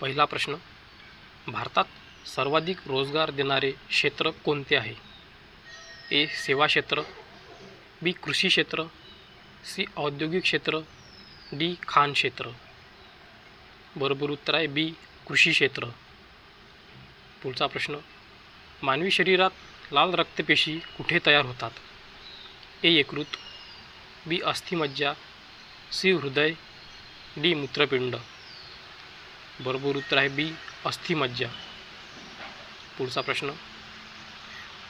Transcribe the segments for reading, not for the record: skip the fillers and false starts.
पहिला प्रश्न, भारतात सर्वाधिक रोजगार देणारे क्षेत्र कोणते आहे? ए. सेवा क्षेत्र, बी. कृषी क्षेत्र, सी. औद्योगिक क्षेत्र, डी. खाण क्षेत्र. बरोबर उत्तर आहे बी. कृषी क्षेत्र. पुढचा प्रश्न, मानवी शरीरात लाल रक्तपेशी कुठे तयार होतात? ए. यकृत, बी. अस्थिमज्जा, सी. हृदय, डी. मूत्रपिंड. बरोबर उत्तर आहे बी. अस्थिमज्जा. पुढचा प्रश्न,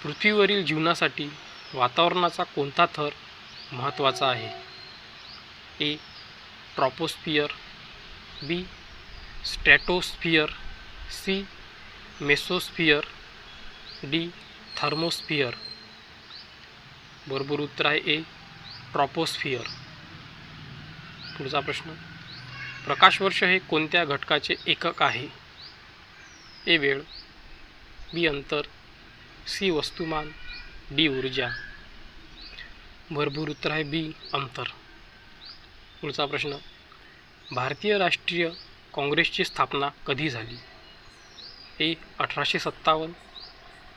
पृथ्वीवरील जीवनासाठी वातावरणाचा कोणता थर महत्त्वाचा आहे? ए. ट्रॉपोस्फियर, बी. स्ट्रॅटोस्फियर, सी. Mesosphere, D. थर्मोस्फियर. बरोबर उत्तर आहे ए. ट्रॉपोस्फियर. पुढचा प्रश्न, प्रकाशवर्ष हे कोणत्या घटकाचे एकक आहे? ए. वेळ, बी. अंतर, सी. वस्तुमान, डी. ऊर्जा. बरोबर उत्तर आहे बी. अंतर. पुढचा प्रश्न, भारतीय राष्ट्रीय काँग्रेसची स्थापना कधी झाली? ए. 1857,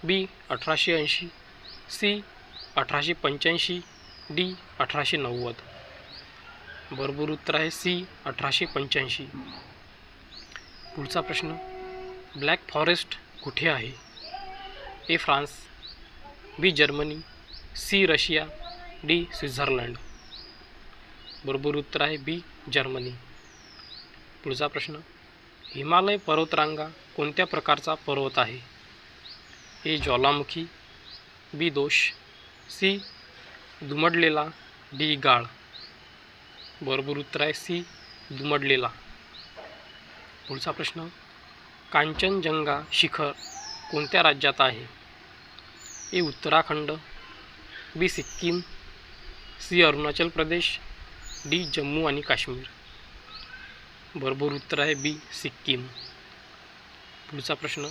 बी. 1880, सी. 1885, डी. 1890. बरोबर उत्तर आहे सी. 1885. पुढचा प्रश्न, ब्लॅक फॉरेस्ट कुठे आहे? A. France, B. Germany, C. Russia, D. Switzerland. बरोबर उत्तर आहे बी. जर्मनी. पुढचा प्रश्न, हिमालय पर्वतरांगा कोणत्या प्रकारचा पर्वत आहे? ए. ज्वालामुखी, बी. दोष, सी. दुमडलेला, डी. गाळ. बरोबर उत्तर आहे सी. दुमडलेला. पुढचा प्रश्न, कांचनजंगा शिखर कोणत्या राज्यात आहे? ए. उत्तराखंड, बी. सिक्कीम, सी. अरुणाचल प्रदेश, डी. जम्मू आणि काश्मीर. बरोबर उत्तर आहे बी. सिक्कीम. पुढचा प्रश्न,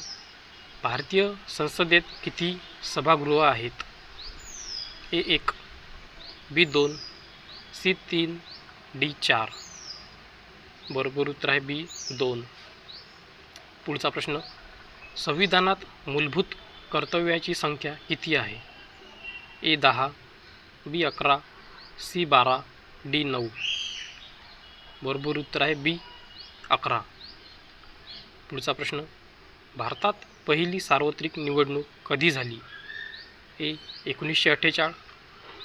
भारतीय संसदेत किती सभागृह आहेत? ए. 1, बी. 2, सी. 3, डी. 4. बरोबर उत्तर आहे बी. 2. पुढचा प्रश्न, संविधानात मूलभूत कर्तव्याची संख्या किती आहे? ए. 10, बी. 11, सी. 12, डी. 9. बरोबर उत्तर आहे बी. 11. पुढचा प्रश्न, भारतात पहिली सार्वत्रिक निवडणूक कधी झाली? ए. 1948,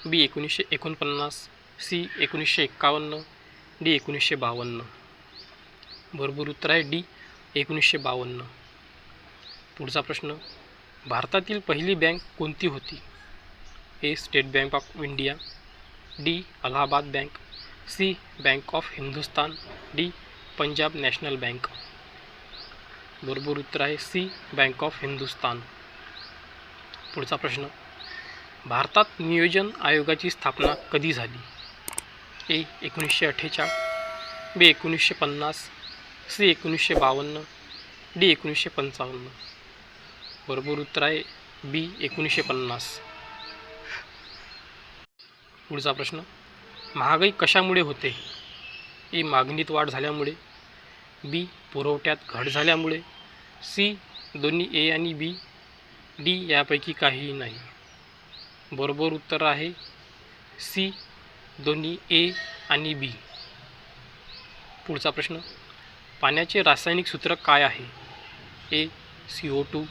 बी. 1949, सी. 1951, डी. 1952. बरोबर उत्तर आहे डी. 1952. पुढचा प्रश्न, भारतातील पहिली बँक कोणती होती? A. State Bank of India, D. Allahabad Bank, C. Bank of Hindustan, D. Punjab National Bank. बरोबर उत्तर आहे सी. Bank of Hindustan. पुढचा प्रश्न, भारतात नियोजन आयोगाची स्थापना कधी झाली? ए. 1948, बी. 1950, सी. 1952, डी. 1955. बरोबर उत्तर आहे बी. 1950. पुढचा प्रश्न, महागाई कशामुळे होते? ए. मागणीत वाढ झाल्यामुळे, बी. पुरवठ्यात घट झाल्यामुळे, सी. दोन्ही ए आणि बी, डी. यापैकी काहीही नाही. बरोबर उत्तर आहे सी. दोन्ही ए आणि बी. पुढचा प्रश्न, पाण्याचे रासायनिक सूत्र काय आहे? A. CO2,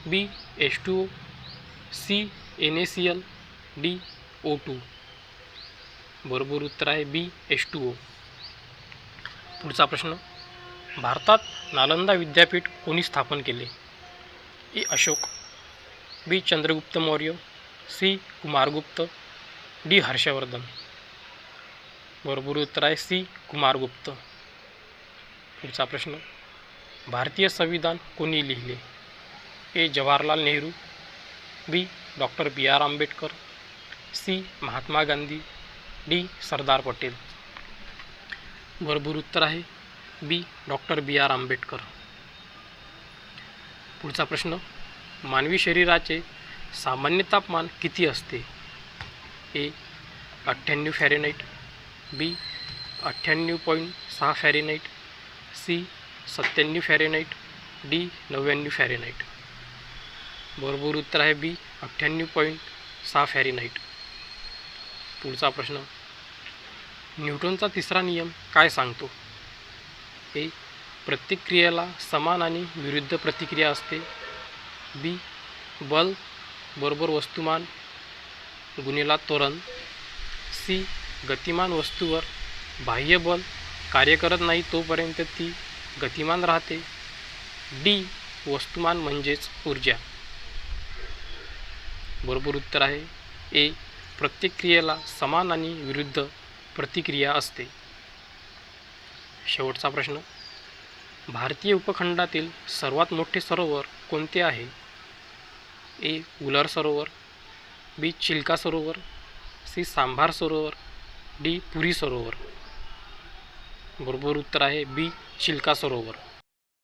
B. H2O, C. NaCl, D. O2. बरोबर उत्तर आहे बी. H2O. पुढचा प्रश्न, भारतात नालंदा विद्यापीठ कोणी स्थापन केले? ए. अशोक, बी. चंद्रगुप्त मौर्य, सी. कुमारगुप्त, डी. हर्षवर्धन. बरोबर उत्तर आहे सी. कुमारगुप्त. पुढचा प्रश्न, भारतीय संविधान कोणी लिहिले? A. Jawaharlal Nehru, B. Doctor B.R. Ambedkar, C. Mahatma Gandhi, D. Sardar Patel. बरोबर उत्तर आहे बी. Doctor B.R. आंबेडकर. पुढचा प्रश्न, मानवी शरीराचे सामान्य तापमान किती असते? A. 98 Fahrenheit, B. 98.6 Fahrenheit, C. 97 Fahrenheit, D 99 Fahrenheit. बरोबर उत्तर आहे बी 98.6 फॅरेनहाइट. पुढचा प्रश्न, न्यूटनचा तिसरा नियम काय सांगतो? ए. प्रत्येक क्रियेला समान आणि विरुद्ध प्रतिक्रिया असते. बी. बल बरोबर वस्तुमान गुणिले त्वरण. सी. गतिमान वस्तूवर बाह्य बल कार्य करत नाही तोपर्यंत ती गतिमान राहते. डी. वस्तुमान म्हणजेच ऊर्जा. बरोबर उत्तर आहे ए. प्रत्येक क्रियेला समान आणि विरुद्ध प्रतिक्रिया असते. शेवटचा प्रश्न, भारतीय उपखंडातील सर्वात मोठे सरोवर कोणते आहे? ए. उलर सरोवर, बी. चिल्का सरोवर, सी. सांभार सरोवर, डी. पुरी सरोवर. बरोबर उत्तर आहे बी. चिल्का सरोवर.